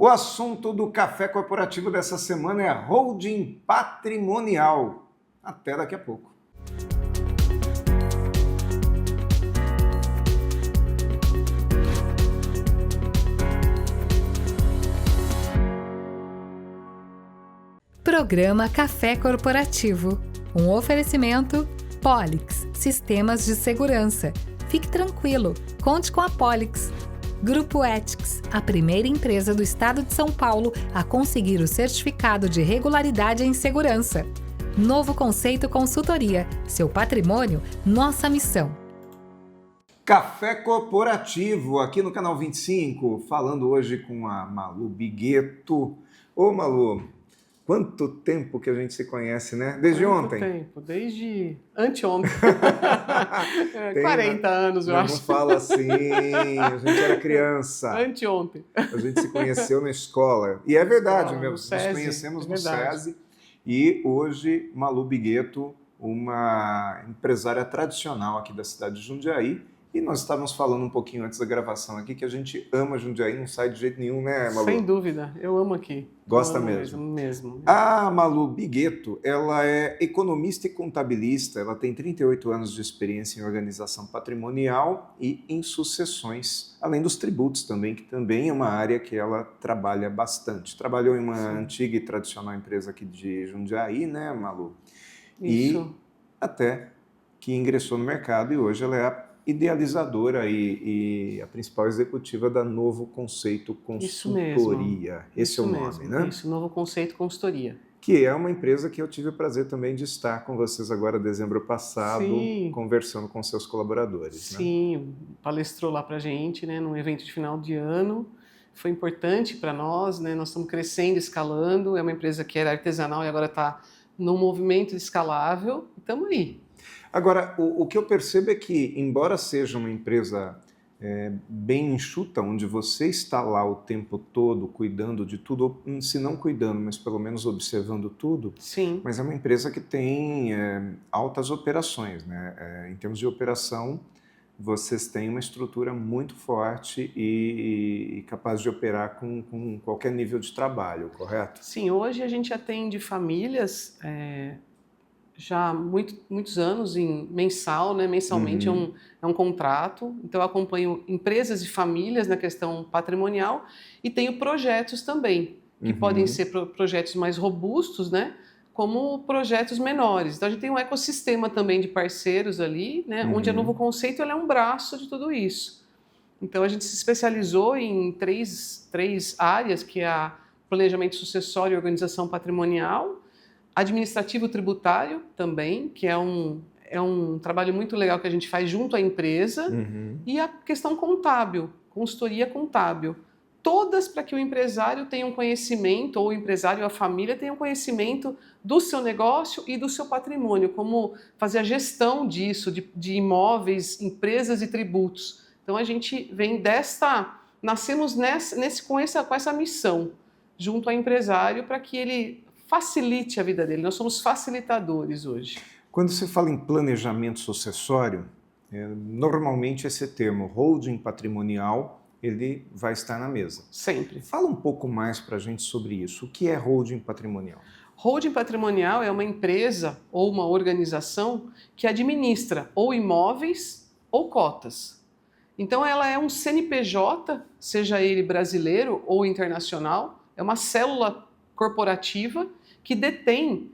O assunto do Café Corporativo dessa semana é a holding patrimonial. Até daqui a pouco. Programa Café Corporativo. Um oferecimento Polix, Sistemas de Segurança. Fique tranquilo, conte com a Polix. Grupo Ethics, a primeira empresa do estado de São Paulo a conseguir o certificado de regularidade em segurança. Novo Conceito Consultoria, seu patrimônio, nossa missão. Café Corporativo, aqui no Canal 25, falando hoje com a Malu Bigueto. Ô Malu, quanto tempo que a gente se conhece, né? Desde ontem? Quanto tempo? Desde anteontem. 40 anos, eu acho. Não fala assim, a gente era criança. Anteontem. A gente se conheceu na escola. E é verdade mesmo, nos SESI, conhecemos no SESI. E hoje, Malu Bigueto, uma empresária tradicional aqui da cidade de Jundiaí. E nós estávamos falando um pouquinho antes da gravação aqui que a gente ama Jundiaí, não sai de jeito nenhum, né, Malu? Sem dúvida, eu amo aqui. Gosta mesmo? A Malu Bigueto, ela é economista e contabilista, ela tem 38 anos de experiência em organização patrimonial e em sucessões, além dos tributos também, que também é uma área que ela trabalha bastante. Trabalhou em uma antiga e tradicional empresa aqui de Jundiaí, né, Malu? Isso. E até que ingressou no mercado e hoje ela é a idealizadora e a principal executiva da Novo Conceito Consultoria. Esse é o nome, né? Isso, Novo Conceito Consultoria. Que é uma empresa que eu tive o prazer também de estar com vocês agora, dezembro passado, conversando com seus colaboradores. Sim, né? Palestrou lá pra gente, né, num evento de final de ano. Foi importante para nós, né? Nós estamos crescendo, escalando. É uma empresa que era artesanal e agora está num movimento escalável. Estamos aí. Agora, o que eu percebo é que, embora seja uma empresa bem enxuta, onde você está lá o tempo todo cuidando de tudo, ou se não cuidando, mas pelo menos observando tudo, sim, mas é uma empresa que tem altas operações, né? Em termos de operação, vocês têm uma estrutura muito forte e capaz de operar com qualquer nível de trabalho, correto? Sim, hoje a gente atende famílias já há muitos anos em mensal, né? Mensalmente é um contrato, então eu acompanho empresas e famílias na questão patrimonial e tenho projetos também, que podem ser projetos mais robustos, né? Como projetos menores. Então a gente tem um ecossistema também de parceiros ali, né? Onde a Novo Conceito ela é um braço de tudo isso. Então a gente se especializou em três áreas, que é a planejamento sucessório e organização patrimonial, administrativo tributário também, que é um trabalho muito legal que a gente faz junto à empresa, e a questão contábil, consultoria contábil. Todas para que o empresário tenha um conhecimento, ou o empresário ou a família tenha um conhecimento do seu negócio e do seu patrimônio, como fazer a gestão disso, de imóveis, empresas e tributos. Então a gente vem nascemos com essa missão, junto ao empresário, para que ele facilite a vida dele. Nós somos facilitadores hoje. Quando se fala em planejamento sucessório, normalmente esse termo holding patrimonial, ele vai estar na mesa. Sempre. Fala um pouco mais para a gente sobre isso. O que é holding patrimonial? Holding patrimonial é uma empresa ou uma organização que administra ou imóveis ou cotas. Então ela é um CNPJ, seja ele brasileiro ou internacional, é uma célula corporativa que detém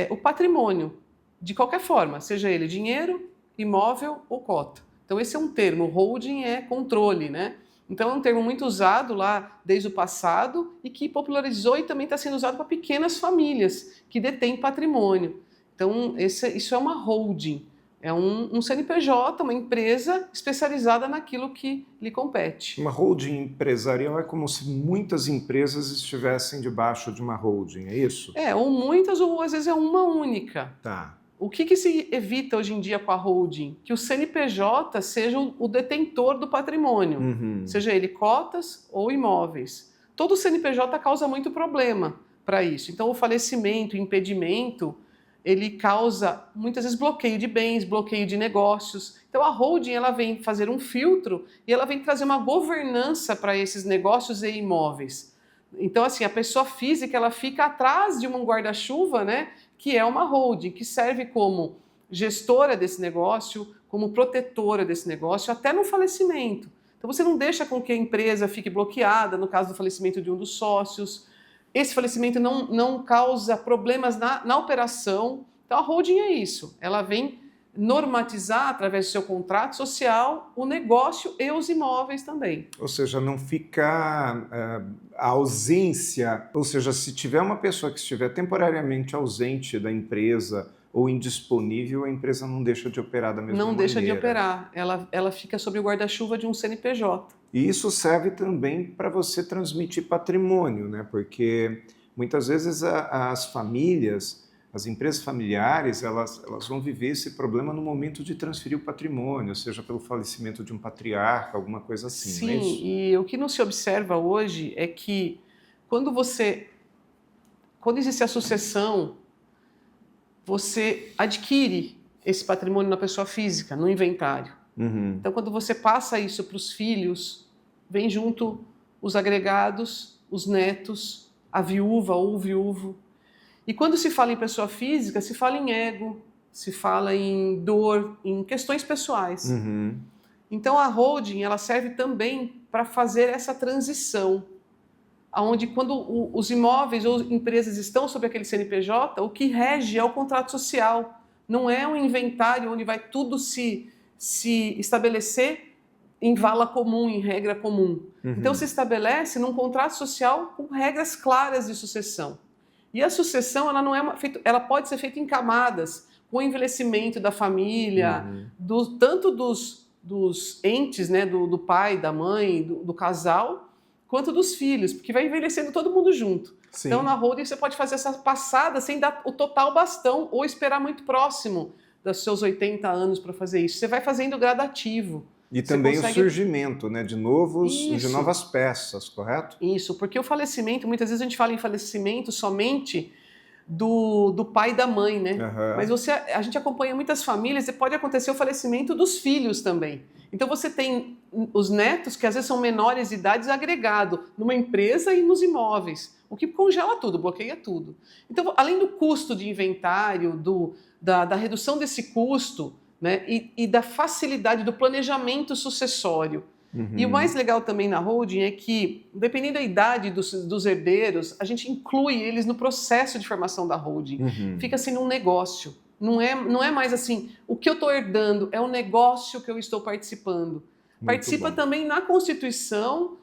o patrimônio de qualquer forma, seja ele dinheiro, imóvel ou cota. Então esse é um termo, holding é controle, né? Então é um termo muito usado lá desde o passado e que popularizou e também está sendo usado para pequenas famílias que detêm patrimônio. Então isso é uma holding, é um CNPJ, uma empresa especializada naquilo que lhe compete. Uma holding empresarial é como se muitas empresas estivessem debaixo de uma holding, é isso? Ou muitas, ou às vezes é uma única. Tá. O que se evita hoje em dia com a holding? Que o CNPJ seja o detentor do patrimônio, seja ele cotas ou imóveis. Todo CNPJ causa muito problema para isso. Então o falecimento, o impedimento, ele causa muitas vezes bloqueio de bens, bloqueio de negócios. Então a holding ela vem fazer um filtro e ela vem trazer uma governança para esses negócios e imóveis. Então, assim, a pessoa física, ela fica atrás de um guarda-chuva, né, que é uma holding, que serve como gestora desse negócio, como protetora desse negócio, até no falecimento. Então, você não deixa com que a empresa fique bloqueada no caso do falecimento de um dos sócios. Esse falecimento não causa problemas na operação. Então, a holding é isso. Ela vem normatizar, através do seu contrato social, o negócio e os imóveis também. Ou seja, não fica a ausência, ou seja, se tiver uma pessoa que estiver temporariamente ausente da empresa ou indisponível, a empresa não deixa de operar da mesma maneira. Não deixa de operar, ela fica sob o guarda-chuva de um CNPJ. E isso serve também para você transmitir patrimônio, né? Porque muitas vezes as famílias, as empresas familiares, elas vão viver esse problema no momento de transferir o patrimônio, seja pelo falecimento de um patriarca, alguma coisa assim. Sim, não é isso? E o que não se observa hoje é que quando existe a sucessão, você adquire esse patrimônio na pessoa física, no inventário. Uhum. Então, quando você passa isso para os filhos, vem junto os agregados, os netos, a viúva ou o viúvo. E quando se fala em pessoa física, se fala em ego, se fala em dor, em questões pessoais. Uhum. Então a holding, ela serve também para fazer essa transição, onde quando os imóveis ou empresas estão sob aquele CNPJ, o que rege é o contrato social. Não é um inventário onde vai tudo se estabelecer em vala comum, em regra comum. Uhum. Então se estabelece num contrato social com regras claras de sucessão. E a sucessão, ela pode ser feita em camadas, com o envelhecimento da família, tanto dos entes, né, do pai, da mãe, do casal, quanto dos filhos, porque vai envelhecendo todo mundo junto. Sim. Então, na holding, você pode fazer essa passada sem dar o total bastão ou esperar muito próximo dos seus 80 anos para fazer isso. Você vai fazendo gradativo. E também o surgimento, né, de novas peças, correto? Isso, porque o falecimento, muitas vezes a gente fala em falecimento somente do pai e da mãe, né? Uhum. Mas a gente acompanha muitas famílias e pode acontecer o falecimento dos filhos também. Então você tem os netos, que às vezes são menores de idade, agregado numa empresa e nos imóveis, o que congela tudo, bloqueia tudo. Então, além do custo de inventário, da redução desse custo, né, e da facilidade do planejamento sucessório. Uhum. E o mais legal também na holding é que, dependendo da idade dos herdeiros, a gente inclui eles no processo de formação da holding. Uhum. Fica sendo um negócio. Não é mais assim, o que eu estou herdando é o negócio que eu estou participando. Participa também na Constituição,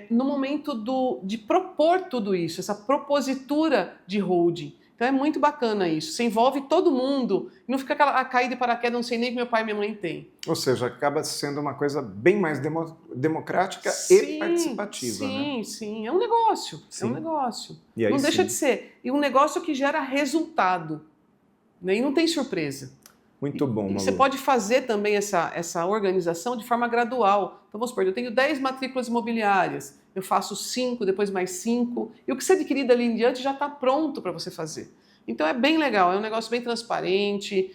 no momento de propor tudo isso, essa propositura de holding. Então é muito bacana isso. Você envolve todo mundo e não fica a cair de paraquedas, não sei nem que meu pai e minha mãe têm. Ou seja, acaba sendo uma coisa bem mais democrática e participativa. Sim, né? Sim. É um negócio. Sim. É um negócio. E aí, não deixa de ser. E um negócio que gera resultado. Né? E não tem surpresa. Muito bom, Malu. Você pode fazer também essa organização de forma gradual. Então, vamos supor, eu tenho 10 matrículas imobiliárias, eu faço 5, depois mais 5, e o que você adquirir dali em diante já está pronto para você fazer. Então, é bem legal, é um negócio bem transparente,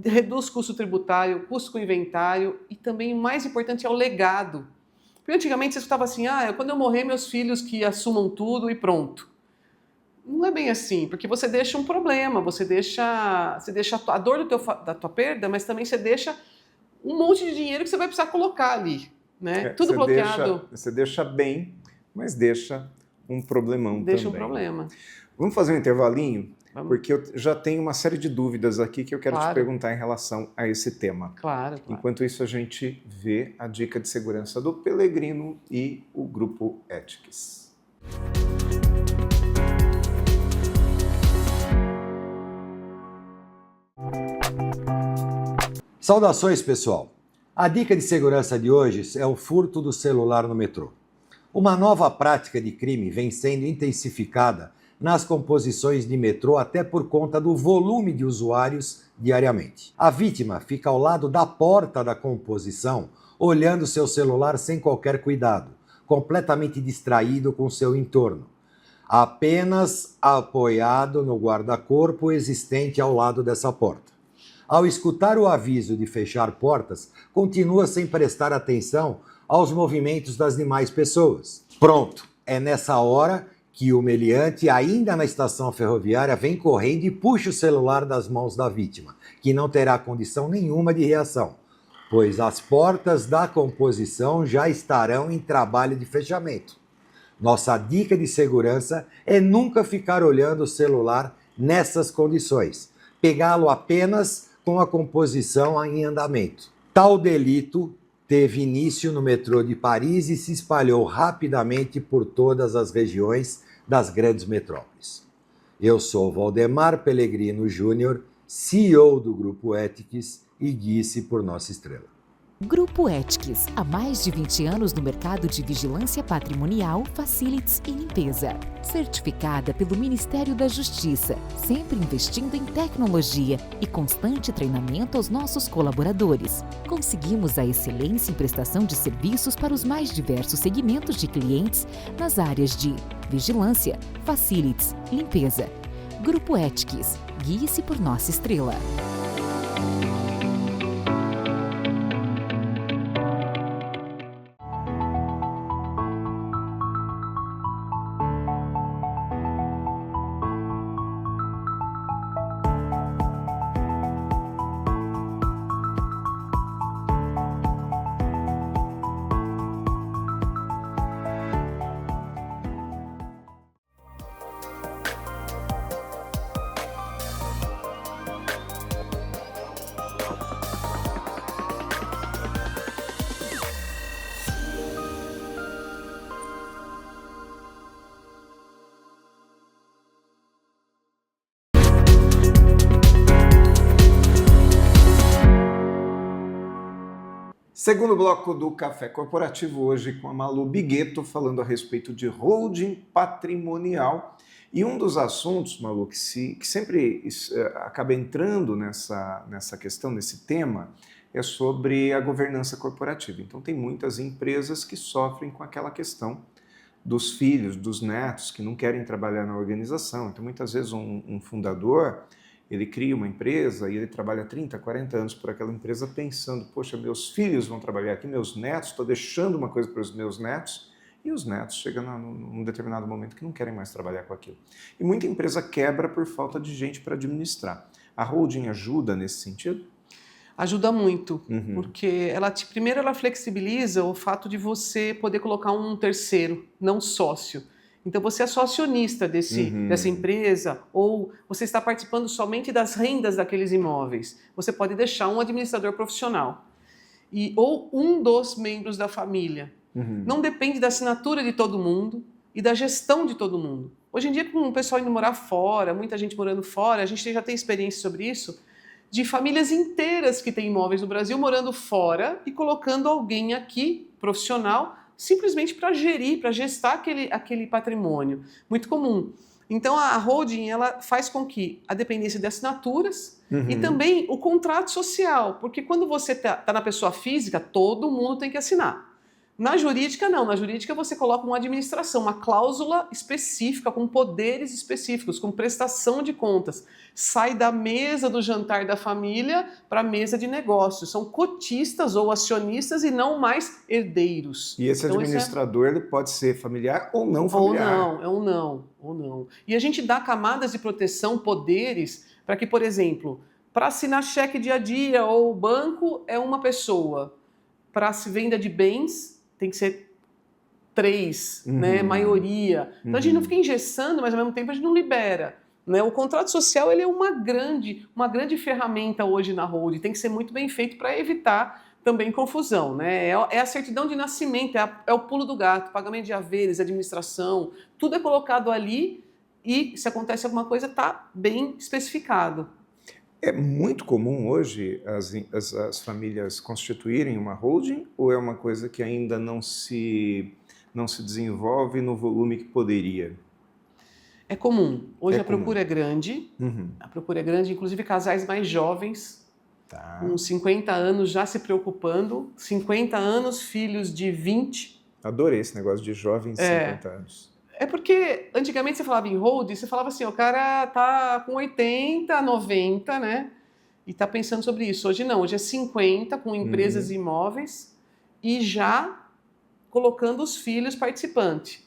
reduz custo tributário, custo com inventário, e também o mais importante é o legado. Porque antigamente você escutava assim, quando eu morrer, meus filhos que assumam tudo e pronto. Não é bem assim, porque você deixa um problema, você deixa a dor da tua perda, mas também você deixa um monte de dinheiro que você vai precisar colocar ali, né? Tudo bloqueado. Você deixa bem, mas deixa um problemão também. Deixa um problema. Vamos fazer um intervalinho? Vamos. Porque eu já tenho uma série de dúvidas aqui que eu quero te perguntar em relação a esse tema. Claro. Enquanto isso, a gente vê a dica de segurança do Pelegrino e o Grupo Ethics. Saudações, pessoal! A dica de segurança de hoje é o furto do celular no metrô. Uma nova prática de crime vem sendo intensificada nas composições de metrô até por conta do volume de usuários diariamente. A vítima fica ao lado da porta da composição, olhando seu celular sem qualquer cuidado, completamente distraído com seu entorno, apenas apoiado no guarda-corpo existente ao lado dessa porta. Ao escutar o aviso de fechar portas, continua sem prestar atenção aos movimentos das demais pessoas. Pronto, É nessa hora que o meliante, ainda na estação ferroviária, vem correndo e puxa o celular das mãos da vítima, que não terá condição nenhuma de reação, pois as portas da composição já estarão em trabalho de fechamento. Nossa dica de segurança é nunca ficar olhando o celular nessas condições, pegá-lo apenas com a composição em andamento. Tal delito teve início no metrô de Paris e se espalhou rapidamente por todas as regiões das grandes metrópoles. Eu sou Valdemar Pellegrino Júnior, CEO do Grupo Ethics e guie-se por nossa estrela. Grupo Ethics, há mais de 20 anos no mercado de vigilância patrimonial, facilities e limpeza. Certificada pelo Ministério da Justiça, sempre investindo em tecnologia e constante treinamento aos nossos colaboradores. Conseguimos a excelência em prestação de serviços para os mais diversos segmentos de clientes nas áreas de vigilância, facilities, limpeza. Grupo Ethics, guie-se por nossa estrela. Segundo bloco do Café Corporativo, hoje com a Malu Bigueto, falando a respeito de holding patrimonial. E um dos assuntos, Malu, que sempre acaba entrando nessa questão, nesse tema, é sobre a governança corporativa. Então tem muitas empresas que sofrem com aquela questão dos filhos, dos netos, que não querem trabalhar na organização. Então muitas vezes um fundador, ele cria uma empresa e ele trabalha 30, 40 anos por aquela empresa pensando, poxa, meus filhos vão trabalhar aqui, meus netos, estou deixando uma coisa para os meus netos, e os netos chegam num determinado momento que não querem mais trabalhar com aquilo. E muita empresa quebra por falta de gente para administrar. A holding ajuda nesse sentido? Ajuda muito, porque primeiro ela flexibiliza o fato de você poder colocar um terceiro, não sócio. Então você é sócio-acionista dessa empresa ou você está participando somente das rendas daqueles imóveis. Você pode deixar um administrador profissional ou um dos membros da família. Não depende da assinatura de todo mundo e da gestão de todo mundo. Hoje em dia, com o pessoal indo morar fora, muita gente morando fora, a gente já tem experiência sobre isso, de famílias inteiras que têm imóveis no Brasil morando fora e colocando alguém aqui, profissional, simplesmente para gerir, para gestar aquele patrimônio. Muito comum. Então a holding ela faz com que a dependência de assinaturas e também o contrato social, porque quando você está na pessoa física, todo mundo tem que assinar. Na jurídica, não. Na jurídica, você coloca uma administração, uma cláusula específica, com poderes específicos, com prestação de contas. Sai da mesa do jantar da família para a mesa de negócios. São cotistas ou acionistas e não mais herdeiros. E esse administrador ele pode ser familiar ou não familiar. Ou não. E a gente dá camadas de proteção, poderes, para que, por exemplo, para assinar cheque dia a dia ou banco é uma pessoa. Para se venda de bens, tem que ser 3, né? Maioria. Então a gente não fica engessando, mas ao mesmo tempo a gente não libera. Né? O contrato social ele é uma grande ferramenta hoje na holding. Tem que ser muito bem feito para evitar também confusão. Né? É a certidão de nascimento, é o pulo do gato, pagamento de haveres, administração, tudo é colocado ali e se acontece alguma coisa está bem especificado. É muito comum hoje as famílias constituírem uma holding ou é uma coisa que ainda não se desenvolve no volume que poderia? É comum. Hoje a procura é grande. A procura é grande, inclusive casais mais jovens, com 50 anos já se preocupando, 50 anos, filhos de 20. Adorei esse negócio de jovens de 50 anos. É porque antigamente você falava em holding, você falava assim, o cara tá com 80, 90, né? E tá pensando sobre isso. Hoje não, hoje é 50 com empresas e imóveis e já colocando os filhos participantes.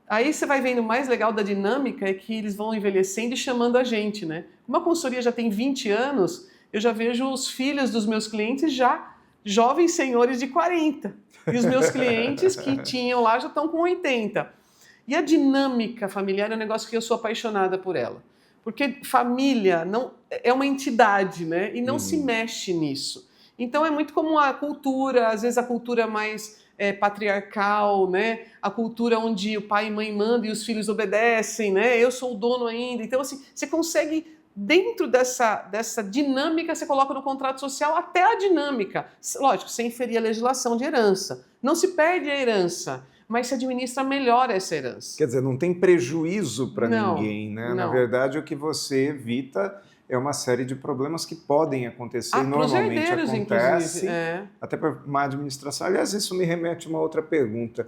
Aí você vai vendo o mais legal da dinâmica é que eles vão envelhecendo e chamando a gente, né? Como a consultoria já tem 20 anos, eu já vejo os filhos dos meus clientes já jovens senhores de 40. E os meus clientes que tinham lá já estão com 80. E a dinâmica familiar é um negócio que eu sou apaixonada por ela. Porque família não é uma entidade, né? E não se mexe nisso. Então é muito como a cultura, às vezes a cultura mais patriarcal, né? A cultura onde o pai e mãe mandam e os filhos obedecem, né? Eu sou o dono ainda. Então, assim, você consegue, dentro dessa dinâmica, você coloca no contrato social até a dinâmica. Lógico, sem ferir a legislação de herança. Não se perde a herança, mas se administra melhor essa herança. Quer dizer, não tem prejuízo para Não, ninguém, né? não. Na verdade, o que você evita é uma série de problemas que podem acontecer, e Pros normalmente herdeiros, acontece, inclusive. até por má administração. Aliás, isso me remete a uma outra pergunta.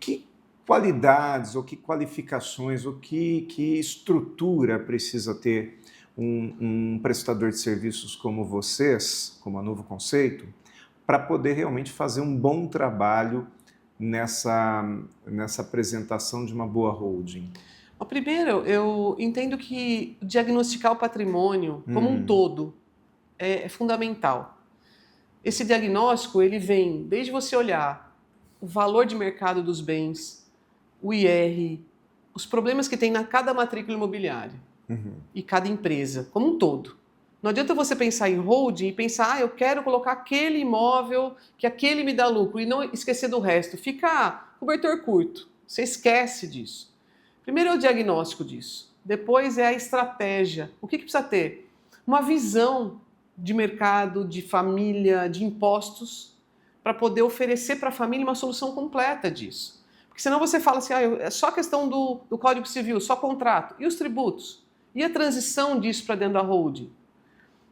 Que qualidades, ou que qualificações, ou que estrutura precisa ter um prestador de serviços como vocês, como a Novo Conceito, para poder realmente fazer um bom trabalho nessa apresentação de uma boa holding? Primeiro, eu entendo que diagnosticar o patrimônio como um todo é fundamental. Esse diagnóstico, ele vem desde você olhar o valor de mercado dos bens, o IR, os problemas que tem na cada matrícula imobiliária e cada empresa, como um todo. Não adianta você pensar em holding e pensar, eu quero colocar aquele imóvel, que aquele me dá lucro, e não esquecer do resto. Fica cobertor curto, você esquece disso. Primeiro é o diagnóstico disso, depois é a estratégia. O que precisa ter? Uma visão de mercado, de família, de impostos, para poder oferecer para a família uma solução completa disso. Porque senão você fala assim, é só questão do Código Civil, só contrato. E os tributos? E a transição disso para dentro da holding?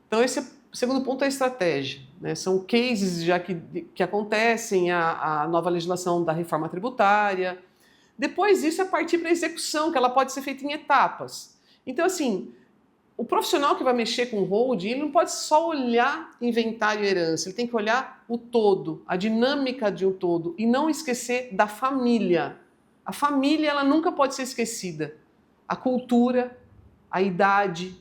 Então esse o segundo ponto é a estratégia, né? São cases já que acontecem, a nova legislação da reforma tributária. Depois disso é partir para a execução, que ela pode ser feita em etapas. Então, assim, o profissional que vai mexer com holding, ele não pode só olhar inventário e herança, ele tem que olhar o todo, a dinâmica de um todo, e não esquecer da família. A família, ela nunca pode ser esquecida. A cultura, a idade,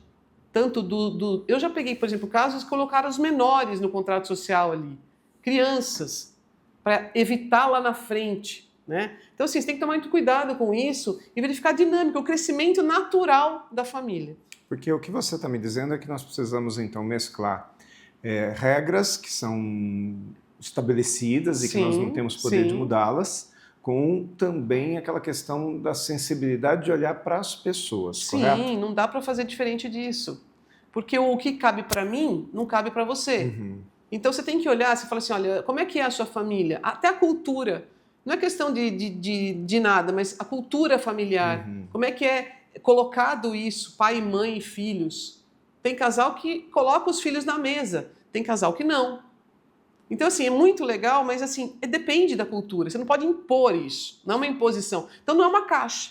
tanto Eu já peguei, por exemplo, casos que colocaram os menores no contrato social ali, crianças, para evitar lá na frente. Né? Então, assim, você tem que tomar muito cuidado com isso e verificar a dinâmica, o crescimento natural da família. Porque o que você está me dizendo é que nós precisamos, então, mesclar regras que são estabelecidas e que nós não temos poder de mudá-las, com também aquela questão da sensibilidade de olhar para as pessoas, correto? Sim, não dá para fazer diferente disso. Porque o que cabe para mim, não cabe para você. Então, você tem que olhar, você fala assim, olha, como é que é a sua família? Até a cultura. Não é questão de nada, mas a cultura familiar. Como é que é colocado isso, pai, mãe e filhos? Tem casal que coloca os filhos na mesa, tem casal que não. Então, assim, é muito legal, mas assim, depende da cultura. Você não pode impor isso, não é uma imposição. Então, não é uma caixa.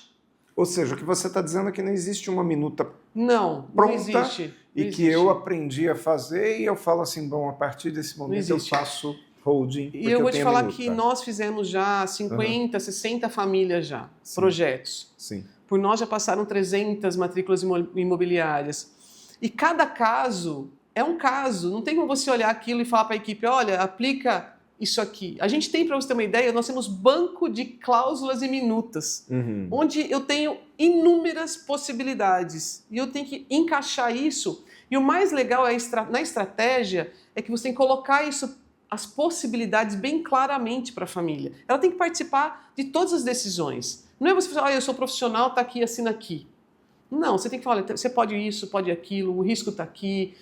Ou seja, o que você está dizendo é que não existe uma minuta pronta não existe. e que eu aprendi a fazer e eu falo assim, bom, a partir desse momento eu faço holding. E eu vou te falar que nós fizemos já 50, 60 famílias já, projetos. Sim. Por nós já passaram 300 matrículas imobiliárias. E cada caso é um caso. Não tem como você olhar aquilo e falar para a equipe, olha, aplica isso aqui. A gente tem, para você ter uma ideia, nós temos banco de cláusulas e minutas, onde eu tenho inúmeras possibilidades. E eu tenho que encaixar isso. E o mais legal na estratégia é que você tem que colocar isso, as possibilidades bem claramente para a família. Ela tem que participar de todas as decisões. Não é você falar, eu sou profissional, está aqui, assina aqui. Não, você tem que falar, olha, você pode isso, pode aquilo, o risco está aqui,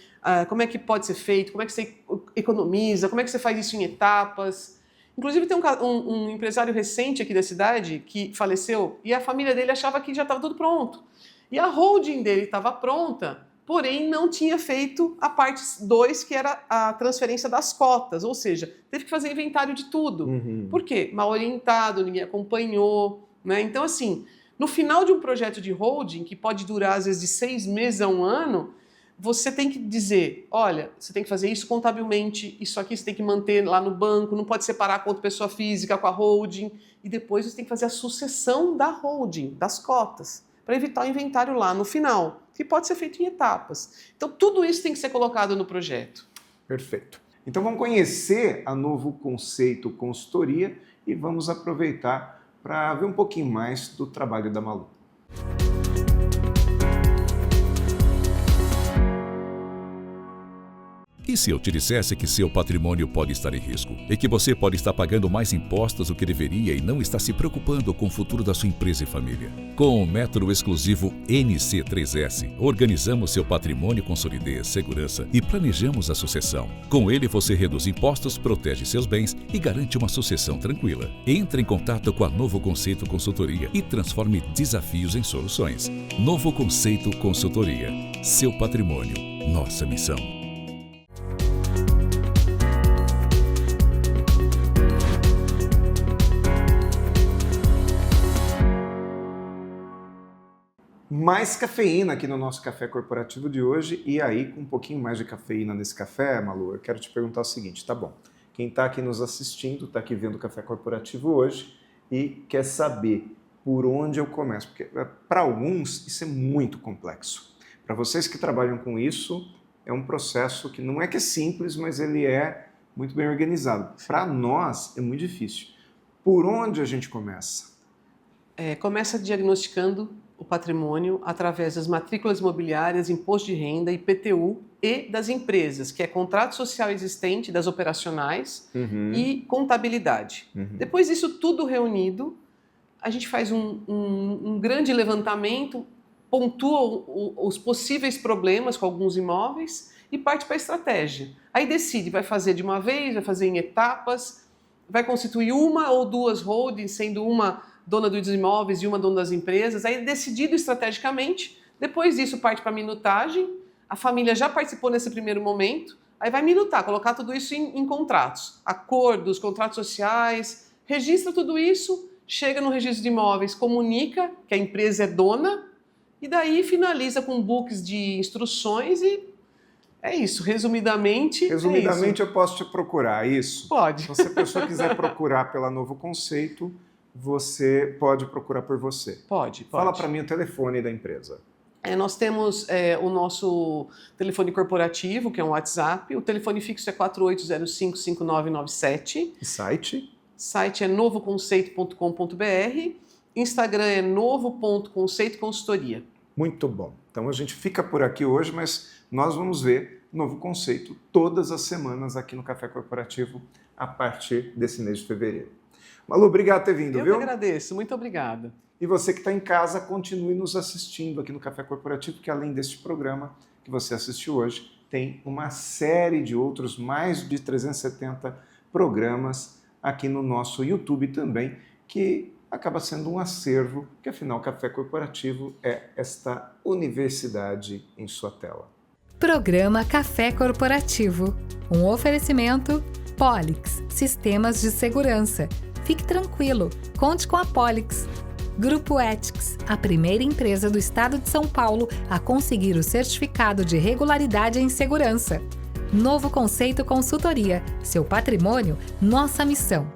como é que pode ser feito, como é que você economiza, como é que você faz isso em etapas. Inclusive tem um empresário recente aqui da cidade que faleceu e a família dele achava que já estava tudo pronto. E a holding dele estava pronta, porém não tinha feito a parte 2, que era a transferência das cotas, ou seja, teve que fazer inventário de tudo. Por quê? Mal orientado, ninguém acompanhou, né? Então, assim, no final de um projeto de holding, que pode durar às vezes de 6 meses a 1 ano, você tem que dizer, olha, você tem que fazer isso contabilmente, isso aqui você tem que manter lá no banco, não pode separar com outra pessoa física, com a holding, e depois você tem que fazer a sucessão da holding, das cotas, para evitar o inventário lá no final, que pode ser feito em etapas. Então, tudo isso tem que ser colocado no projeto. Perfeito. Então, vamos conhecer a Novo Conceito Consultoria e vamos aproveitar para ver um pouquinho mais do trabalho da Malu. E se eu te dissesse que seu patrimônio pode estar em risco e que você pode estar pagando mais impostos do que deveria e não está se preocupando com o futuro da sua empresa e família? Com o método exclusivo NC3S, organizamos seu patrimônio com solidez, segurança e planejamos a sucessão. Com ele, você reduz impostos, protege seus bens e garante uma sucessão tranquila. Entre em contato com a Novo Conceito Consultoria e transforme desafios em soluções. Novo Conceito Consultoria. Seu patrimônio, nossa missão. Mais cafeína aqui no nosso café corporativo de hoje, e aí com um pouquinho mais de cafeína nesse café, Malu, eu quero te perguntar o seguinte, tá bom, quem está aqui nos assistindo, está aqui vendo o café corporativo hoje e quer saber por onde eu começo, porque para alguns isso é muito complexo. Para vocês que trabalham com isso, é um processo que não é que é simples, mas ele é muito bem organizado. Para nós é muito difícil. Por onde a gente começa? Começa diagnosticando o patrimônio através das matrículas imobiliárias, imposto de renda, IPTU e das empresas, que é contrato social existente, das operacionais e contabilidade. Depois disso tudo reunido, a gente faz um grande levantamento, pontua os possíveis problemas com alguns imóveis e parte para a estratégia. Aí decide, vai fazer de uma vez, vai fazer em etapas, vai constituir uma ou duas holdings, sendo uma dona dos imóveis e uma dona das empresas, aí decidido estrategicamente, depois disso parte para a minutagem, a família já participou nesse primeiro momento, aí vai minutar, colocar tudo isso em contratos, acordos, contratos sociais, registra tudo isso, chega no registro de imóveis, comunica que a empresa é dona, e daí finaliza com books de instruções e é isso, resumidamente. Resumidamente, eu posso te procurar, é isso? Pode. Se a pessoa quiser procurar pela Novo Conceito, você pode procurar por você. Pode. Fala para mim o telefone da empresa. Nós temos o nosso telefone corporativo, que é um WhatsApp. O telefone fixo é 4805-5997. E site? Site é novoconceito.com.br. Instagram é novo.conceito consultoria. Muito bom. Então a gente fica por aqui hoje, mas nós vamos ver Novo Conceito todas as semanas aqui no Café Corporativo a partir desse mês de fevereiro. Malu, obrigado por ter vindo, viu? Eu que agradeço, muito obrigada. E você que está em casa, continue nos assistindo aqui no Café Corporativo, que além deste programa que você assistiu hoje, tem uma série de outros, mais de 370 programas aqui no nosso YouTube também, que acaba sendo um acervo, que afinal o Café Corporativo é esta universidade em sua tela. Programa Café Corporativo. Um oferecimento Polix, Sistemas de Segurança. Fique tranquilo, conte com a Polix. Grupo Ethics, a primeira empresa do estado de São Paulo a conseguir o certificado de regularidade em segurança. Novo Conceito Consultoria, seu patrimônio, nossa missão.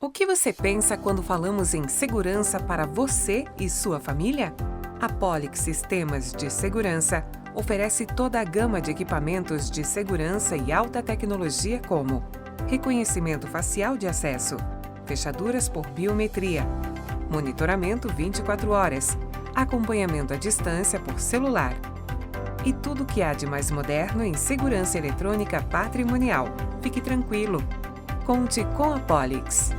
O que você pensa quando falamos em segurança para você e sua família? A Polix Sistemas de Segurança oferece toda a gama de equipamentos de segurança e alta tecnologia como reconhecimento facial de acesso, fechaduras por biometria, monitoramento 24 horas, acompanhamento à distância por celular e tudo o que há de mais moderno em segurança eletrônica patrimonial. Fique tranquilo. Conte com a Polix.